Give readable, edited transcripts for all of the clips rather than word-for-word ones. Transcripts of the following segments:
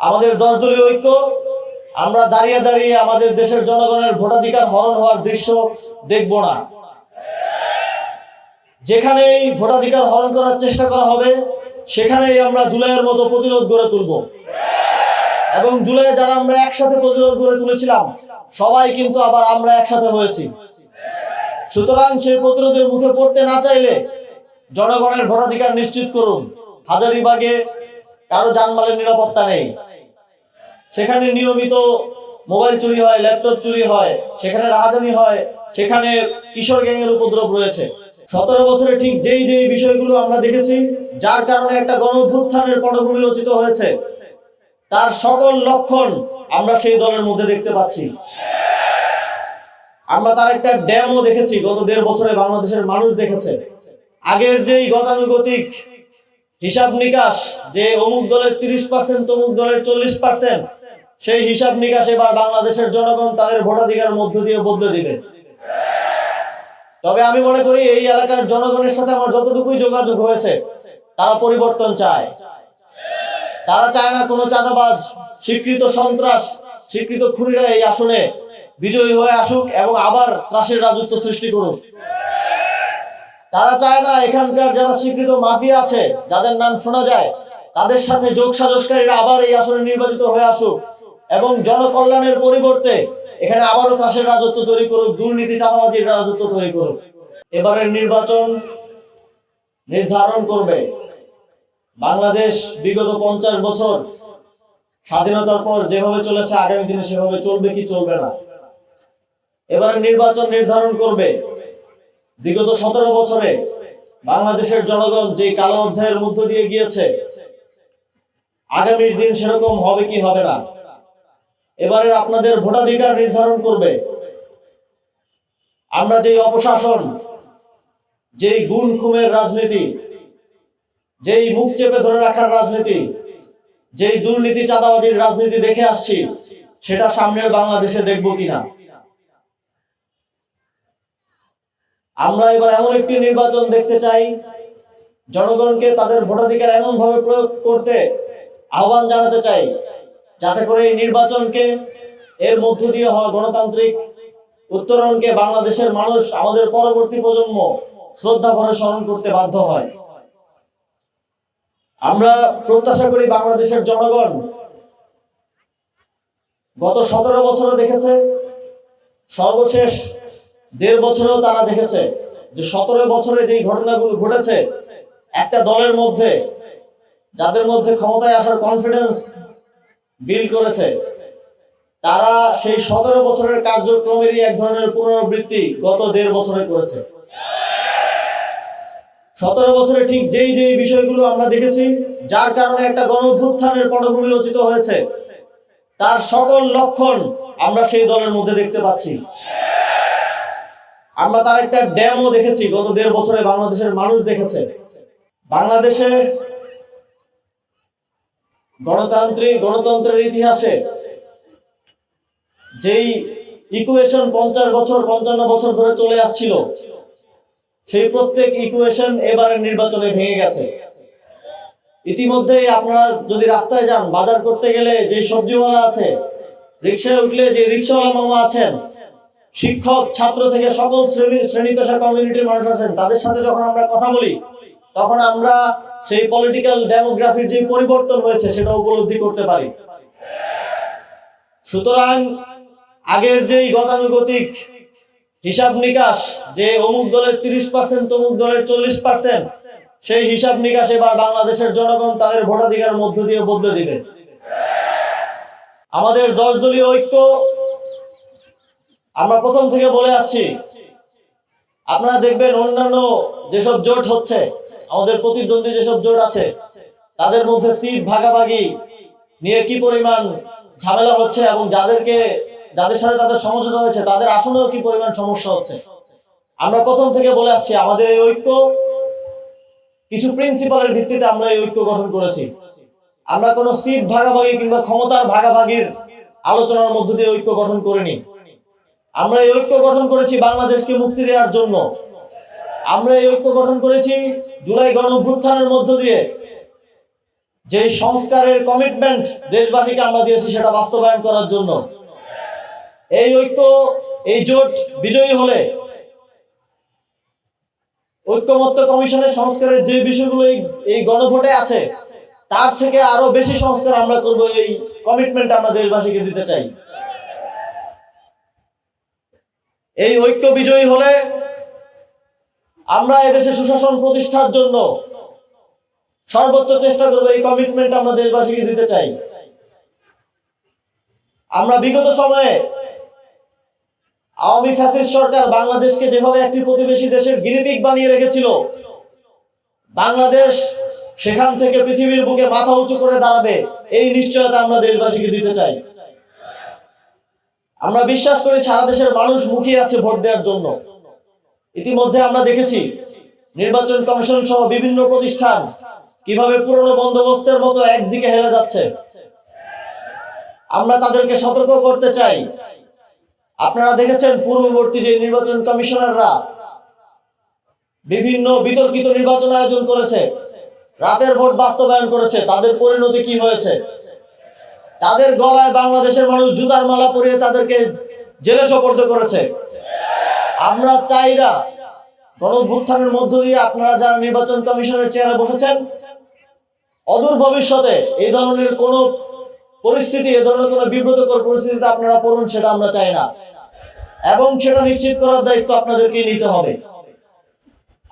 আমাদের 10 দলীয় ঐক্য আমরা দাঁড়িয়ে দাঁড়িয়ে আমাদের দেশের জনগণের ভোটাধিকার হরণ হওয়ার দৃশ্য দেখব না। যেখানেই ভোটাধিকার হরণ করার চেষ্টা করা হবে সেখানেই আমরা জুলাইয়ের মতো প্রতিরোধ গড়ে তুলব। এবং জুলাই যারা আমরা একসাথে প্রতিরোধ গড়ে তুলেছিলাম সবাই কিন্তু আবার আমরা একসাথে হয়েছি। সুতরাং সেই প্রতিরোধের মুখে পড়তে না চাইলে জনগণের ভোটাধিকার নিশ্চিত করুন। হাজারীবাগে কারো জানমালের নিরাপত্তা নেই, সেখানে নিয়মিত মোবাইল চুরি হয়, ল্যাপটপ চুরি হয়, সেখানে রাহাজানি হয়, সেখানে কিশোর গ্যাংয়ের উপদ্রব রয়েছে। 17 বছরে ঠিক যেই যেই বিষয়গুলো আমরা দেখেছি, যার কারণে একটা গণঅভ্যুত্থানের পটভূমি রচিত হয়েছে, তার সকল লক্ষণ আমরা সেই দলের মধ্যে দেখতে পাচ্ছি। আমরা তার একটা ড্যামও দেখেছি, গত 1.5 বছরে বাংলাদেশের মানুষ দেখেছে। আগের যেই গতানুগতিক হিসাব নিকাশ, যে অমুক দলের 30%, তমুক দলের 40%, সেই হিসাব নিকাশ এবার বাংলাদেশের জনগণ তাদের ভোটাধিকার মধ্য দিয়ে বদলে দিবে। তবে আমি মনে করি এই এলাকার জনগণের সাথে আমার যতটুকুই যোগাযোগ হয়েছে, তারা পরিবর্তন চায়। তারা চায় না কোনো চাঁদাবাজ, স্বীকৃত সন্ত্রাস, স্বীকৃত খুনিরা এই আসনে বিজয়ী হয়ে আসুক এবং আবার ত্রাসের রাজত্ব সৃষ্টি করুক। তারা চায় না এখানকার যারা স্বীকৃত মাফিয়া আছে, যাদের নাম শোনা যায়, তাদের সাথে যোগ সাজসকারীরা আবার এই আসনে নির্বাচিত হয়ে আসুক এবং জনকল্যাণের পরিবর্তে এখানে আবারও ত্রাসের রাজত্ব তৈরি করুক, দুর্নীতি চাঁদাবাজির রাজত্ব তৈরি করুক। এবারের নির্বাচন নির্ধারণ করবে বাংলাদেশ বিগত 50 বছর স্বাধীনতার পর যেভাবে চলেছে আগামী দিনে সেভাবে চলবে কি চলবে না। এবারের নির্বাচন নির্ধারণ করবে বিগত 17 বছরে বাংলাদেশের জনগণ যে কালো অধ্যায়ের মধ্য দিয়ে গিয়েছে, আগামীর দিন সেরকম হবে কি হবে না। এবারে আপনাদের ভোটাধিকার নির্ধারণ করবে আমরা যেই অপশাসন, যেই গুণ খুমের রাজনীতি, যেই মুখ চেপে ধরে রাখার রাজনীতি, যেই দুর্নীতি চাঁদাবাজির রাজনীতি দেখে আসছি, সেটা সামনের বাংলাদেশে দেখব কিনা। আমরা এবার এমন একটি নির্বাচন দেখতে চাই, জনগণকে তাদের ভোটাধিকার এমন ভাবে প্রয়োগ করতে আহ্বান জানাতে চাই, যাতে করে এই নির্বাচনকে, এর মধ্য দিয়ে হওয়া গণতান্ত্রিক উত্তরণকে বাংলাদেশের মানুষ, আমাদের পরবর্তী প্রজন্ম শ্রদ্ধা ভরে স্মরণ করতে বাধ্য হয়। আমরা প্রত্যাশা করি বাংলাদেশের জনগণ গত 17 বছরে দেখেছে, সর্বশেষ 1.5 বছরেও তারা দেখেছে যে 17 বছরে যে ঘটনাগুলো ঘটেছে, একটা দলের মধ্যে, যাদের মধ্যে ক্ষমতায় আসার কনফিডেন্স বিল্ড করেছে, তারা সেই 17 বছরের কার্যক্রমেরই এক ধরনের পুনরাবৃত্তি গত 1.5 বছরে করেছে। 17 বছরে ঠিক যেই যেই বিষয়গুলো আমরা দেখেছি, যার কারণে একটা গণঅভ্যুত্থানের পটভূমি রচিত হয়েছে, তার সকল লক্ষণ আমরা সেই দলের মধ্যে দেখতে পাচ্ছি। আমরা তার একটা ড্যামও দেখেছি, গত 1.5 বছরে বাংলাদেশের মানুষ দেখেছে। বাংলাদেশে গণতন্ত্রের ইতিহাসে যেই ইকুয়েশন 50 বছর 55 বছর ধরে চলে আসছিল, সেই প্রত্যেক ইকুয়েশন এবারের নির্বাচনে ভেঙে গেছে। ইতিমধ্যেই আপনারা যদি রাস্তায় যান, বাজার করতে গেলে যে সবজিওয়ালা আছে, রিক্সায় উঠলে যে রিক্সাওয়ালা মামা আছেন, শিক্ষক ছাত্র থেকে সকল শ্রেণী পেশা কমিউনিটির মানুষ আছেন, তাদের সাথে যখন আমরা কথা বলি, তখন আমরা সেই পলিটিক্যাল ডেমোগ্রাফির যে পরিবর্তন হয়েছে সেটা উপলব্ধি করতে পারি। সুতরাং আগের যেই গতানুগতিক হিসাব নিকাশ, যে অমুক দলের 30%, তমুক দলের 40%, সেই হিসাব নিকাশ এবার বাংলাদেশের জনগণ তাদের ভোটাধিকার মধ্য দিয়ে বদলে দিবে। আমাদের 10 দলীয় ঐক্য আমরা প্রথম থেকে বলে আসছি। আপনারা দেখবেন অন্যান্য যেসব জোট হচ্ছে, আমাদের প্রতিদ্বন্দ্বী যেসব জোট আছে, তাদের মধ্যে সিট ভাগাভাগি নিয়ে কি পরিমাণ ঝামেলা হচ্ছে এবং যাদের সাথে তাদের সমঝোতা হয়েছে তাদের আসলেও কি পরিমাণ সমস্যা হচ্ছে। আমরা প্রথম থেকে বলে আসছি, আমাদের এই ঐক্য কিছু প্রিন্সিপালের ভিত্তিতে আমরা এই ঐক্য গঠন করেছি। আমরা কোনো সিট ভাগাভাগি কিংবা ক্ষমতার ভাগাভাগির আলোচনার মধ্য দিয়ে ঐক্য গঠন করিনি। আমরা এই ঐক্য গঠন করেছি বাংলাদেশকে মুক্তি দেওয়ার জন্য। আমরা এই ঐক্য গঠন করেছি জুলাই গণঅভ্যুত্থানের মধ্য দিয়ে যে সংস্কারের কমিটমেন্ট দেশবাসীকে আমরা দিয়েছি সেটা বাস্তবায়ন করার জন্য এই ঐক্য, এই জোট বিজয়ী হলে ঐক্যমত্য কমিশনের সংস্কারের যে বিষয়গুলো এই গণভোটে আছে তার থেকে আরো বেশি সংস্কার আমরা করব। এই কমিটমেন্ট আমরা দেশবাসীকে দিতে চাই। এই ঐক্য বিজয়ী হলে আমরা এদেশে সুশাসন প্রতিষ্ঠার জন্য সর্বোচ্চ চেষ্টা করব। এই কমিটমেন্ট আমরা দেশবাসীকে দিতে চাই। আমরা বিগত সময়ে আওয়ামী ফ্যাসিস্ট সরকার বাংলাদেশকে যেভাবে একটি প্রতিবেশী দেশের গিনিপিগ বানিয়ে রেখেছিল, বাংলাদেশ সেখান থেকে পৃথিবীর বুকে মাথা উঁচু করে দাঁড়াবে এই নিশ্চয়তা আমরা দেশবাসীকে দিতে চাই। আমরা বিশ্বাস করি সারা দেশের মানুষ মুখিয়ে আছে ভোট দেওয়ার জন্য। ইতিমধ্যে আমরা দেখেছি নির্বাচন কমিশন সহ বিভিন্ন প্রতিষ্ঠান কিভাবে পুরনো বন্দোবস্তের মতো একদিকে হেলে যাচ্ছে। আমরা তাদেরকে সতর্ক করতে চাই। আপনারা দেখেছেন পূর্ববর্তী যে নির্বাচন কমিশনাররা বিভিন্ন বিতর্কিত নির্বাচন আয়োজন করেছে, রাতের ভোট বাস্তবায়ন করেছে, তাদের পরিণতি কি হয়েছে? তাদের গলায় বাংলাদেশের মানুষ জুতার মালা পরিয়ে তাদেরকে জেলে সোপর্দ করেছে। আমরা চাই না গণঅভ্যুত্থানের মধ্য দিয়ে আপনারা যারা নির্বাচন কমিশনের চেয়ারে বসেছেন, অদূর ভবিষ্যতে এই ধরনের কোন পরিস্থিতি, এই ধরনের কোন বিব্রতকর পরিস্থিতিতে আপনারা পড়ুন, সেটা আমরা চাই না। এবং সেটা নিশ্চিত করার দায়িত্ব আপনাদেরকে নিতে হবে।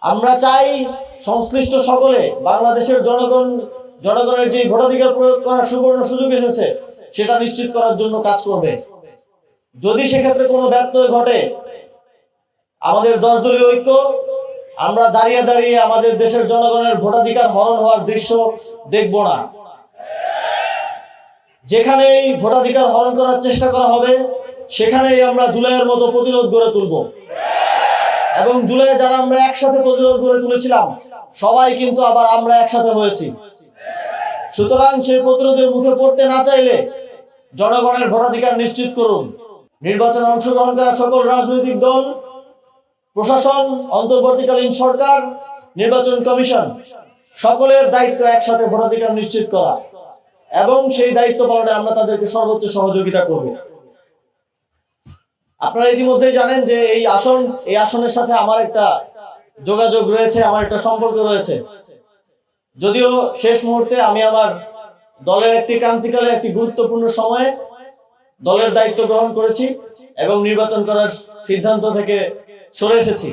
আমরা চাই সংশ্লিষ্ট সকলে বাংলাদেশের জনগণের যে ভোটাধিকার প্রয়োগ করার সুবর্ণ সুযোগ এসেছে সেটা নিশ্চিত করার জন্য কাজ করবে। যদি সেক্ষেত্রে কোনো ব্যত্যয় ঘটে, আমাদের 10 দলীয় ঐক্য আমরা দাঁড়িয়ে দাঁড়িয়ে আমাদের দেশের জনগণের ভোটাধিকার হরণ হওয়ার দৃশ্য দেখব না। যেখানেই ভোটাধিকার হরণ করার চেষ্টা করা হবে সেখানেই আমরা জুলাইয়ের মতো প্রতিরোধ গড়ে তুলব। এবং জুলাই যারা আমরা একসাথে প্রতিরোধ গড়ে তুলেছিলাম সবাই কিন্তু আবার আমরা একসাথে হয়েছি। সুতরাং সেই প্রতিরোধের মুখে পড়তে না চাইলে জনগণের ভোটাধিকার নিশ্চিত করুন। নির্বাচনে অংশগ্রহণ করা সকল রাজনৈতিক দল, প্রশাসন, অন্তর্বর্তীকালীন সরকার, নির্বাচন কমিশন সকলের দায়িত্ব একসাথে ভোটাধিকার নিশ্চিত করা এবং সেই দায়িত্ব পালনে আমরা তাদেরকে সর্বোচ্চ সহযোগিতা করব। আপনারা ইতিমধ্যেই জানেন যে এই আসনের সাথে আমার একটা যোগাযোগ রয়েছে, আমার একটা সম্পর্ক রয়েছে। যদিও শেষ মুহূর্তে আমি আমার দলের একটি ক্রান্তিকালে একটি গুরুত্বপূর্ণ সময়ে দলের দায়িত্ব গ্রহণ করেছি এবং নির্বাচন করার সিদ্ধান্ত থেকে সরে এসেছি।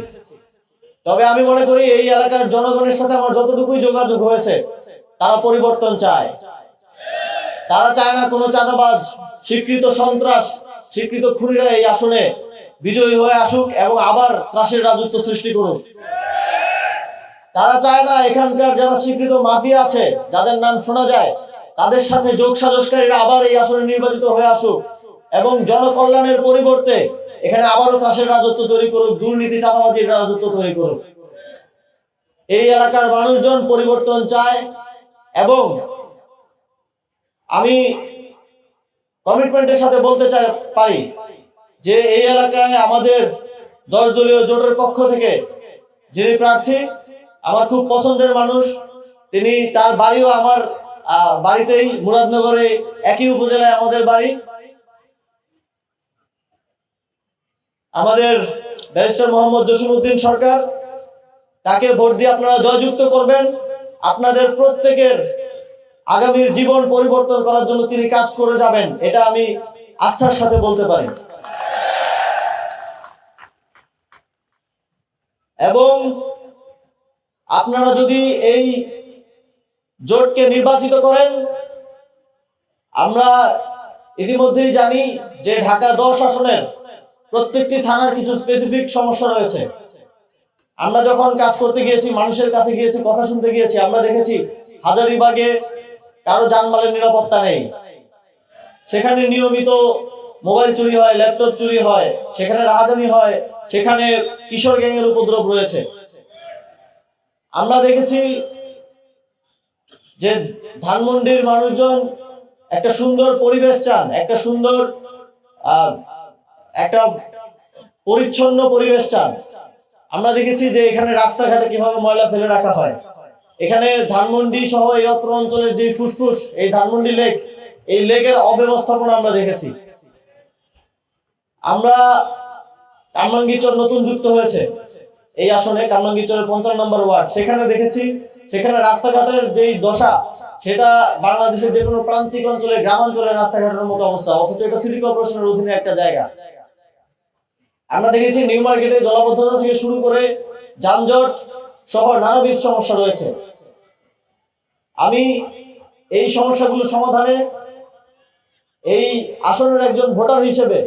তবে আমি মনে করি এই এলাকার জনগণের সাথে আমার যতটুকুই যোগাযোগ হয়েছে তারা পরিবর্তন চায়। তারা চায় না কোনো চাঁদাবাজ, স্বীকৃত সন্ত্রাস, স্বীকৃত খুনিরা এই আসনে বিজয়ী হয়ে আসুক এবং আবার ত্রাসের রাজত্ব সৃষ্টি করুক। তারা চায় না এখানকার যারা স্বীকৃত মাফিয়া আছে, যাদের নাম শোনা যায়, তাদের সাথে যোগ সাজসকারীরা আবার এই আসনে নির্বাচিত হয়ে আসুক এবং জনকল্যাণের পরিবর্তে এখানে আবারও ত্রাসের রাজত্ব তৈরি করুক, দুর্নীতি চাঁদাবাজির রাজত্ব তৈরি করুক। এই এলাকার মানুষজন পরিবর্তন চায় এবং আমি কমিটমেন্টের সাথে বলতে পারি যে এই এলাকায় আমাদের 10 দলীয় জোটের পক্ষ থেকে যিনি প্রার্থী, আমার খুব পছন্দের মানুষ, তিনি, তার বাড়িও আমার বাড়িতেই, মুরাদনগরে, একই উপজেলায় আমাদের বাড়ি। আমাদের ব্যারিস্টার মোহাম্মদ জসিমউদ্দিন সরকার, তাকে ভোট দিয়ে আপনারা জয়যুক্ত করবেন। আপনাদের প্রত্যেকের আগামীর জীবন পরিবর্তন করার জন্য তিনি কাজ করে যাবেন, এটা আমি আস্থার সাথে বলতে পারি। এবং আপনারা যদি এই জোটকে নির্বাচিত করেন, আমরা ইতিমধ্যেই জানি যে ঢাকা 10 আসনের প্রত্যেকটি থানার কিছু স্পেসিফিক সমস্যা রয়েছে। আমরা যখন কাজ করতে গিয়েছি, মানুষের কাছে গিয়েছি, কথা শুনতে গিয়েছি, আমরা দেখেছি হাজারীবাগে কারো জানমালের নিরাপত্তা নেই। সেখানে নিয়মিত মোবাইল চুরি হয়, ল্যাপটপ চুরি হয়, সেখানে রাহাজানি হয়, সেখানে কিশোর গ্যাংয়ের উপদ্রব রয়েছে। আমরা দেখেছি যে ধানমন্ডির মানুষজন একটা সুন্দর পরিবেশ চান, একটা সুন্দর একটা পরিচ্ছন্ন পরিবেশ চান। আমরা দেখেছি যে এখানে রাস্তাঘাটে কিভাবে ময়লা ফেলে রাখা হয়। এখানে ধানমন্ডি সহ এই অত্র অঞ্চলের যে ফুসফুস এই ধানমন্ডি লেক, এই লেকের অব্যবস্থাপনা আমরা দেখেছি। আমরা কামরাঙ্গীরচর নতুন যুক্ত হয়েছে এই আসনে, কামরাঙ্গীরচরের ৫৫ নম্বর ওয়ার্ড, সেখানে দেখেছি সেখানে রাস্তাঘাটের যেই দশা সেটা বাংলাদেশের যে কোনো প্রান্তিক অঞ্চলে গ্রামাঞ্চলের রাস্তাঘাটের মতো অবস্থা, অথচ এটা সিটি কর্পোরেশনের অধীনে একটা জায়গা। আমরা দেখেছি নিউ মার্কেটে জলাবদ্ধতা থেকে শুরু করে যানজট সহ নানাবিধ সমস্যা রয়েছে। আমি এই সমস্যাগুলো সমাধানে এই আসনের একজন ভোটার হিসেবে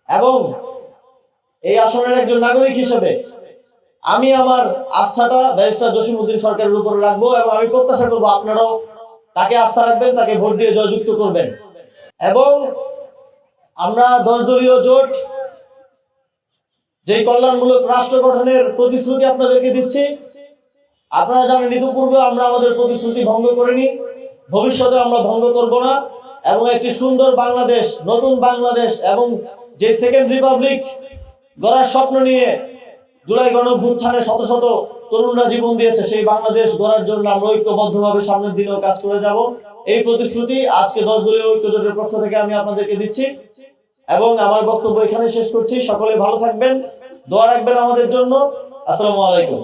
এবং এই আসনের একজন নাগরিক হিসেবে আমি আমার আস্থাটা ব্যারিস্টার জসিমউদ্দিন সরকারের উপর রাখবো এবং আমি প্রত্যাশা করবো আপনারাও তাকে আস্থা রাখবেন, তাকে ভোট দিয়ে জয়যুক্ত করবেন। এবং আমরা 10 দলীয় জোট যেই কল্যাণমূলক রাষ্ট্র গঠনের প্রতিশ্রুতি আপনাদেরকে দিচ্ছি, আপনারা জানেন ইতিপূর্বে আমরা আমাদের প্রতিশ্রুতি ভঙ্গ করিনি, ভবিষ্যতে আমরা ভঙ্গ করব না এবং একটি সুন্দর বাংলাদেশ, নতুন বাংলাদেশ এবং যে সেকেন্ড রিপাবলিক গড়ার স্বপ্ন নিয়ে জুলাই গণঅভ্যুত্থানে শত শত তরুণরা জীবন দিয়েছে, সেই বাংলাদেশ গড়ার জন্য আমরা ঐক্যবদ্ধভাবে সামনের দিনেও কাজ করে যাব। এই প্রতিশ্রুতি আজকে 10 দলীয় ঐক্য জোটের পক্ষ থেকে আমি আপনাদেরকে দিচ্ছি এবং আমার বক্তব্য এখানে শেষ করছি। সকলে ভালো থাকবেন, দোয়া রাখবেন আমাদের জন্য। আসসালামু আলাইকুম।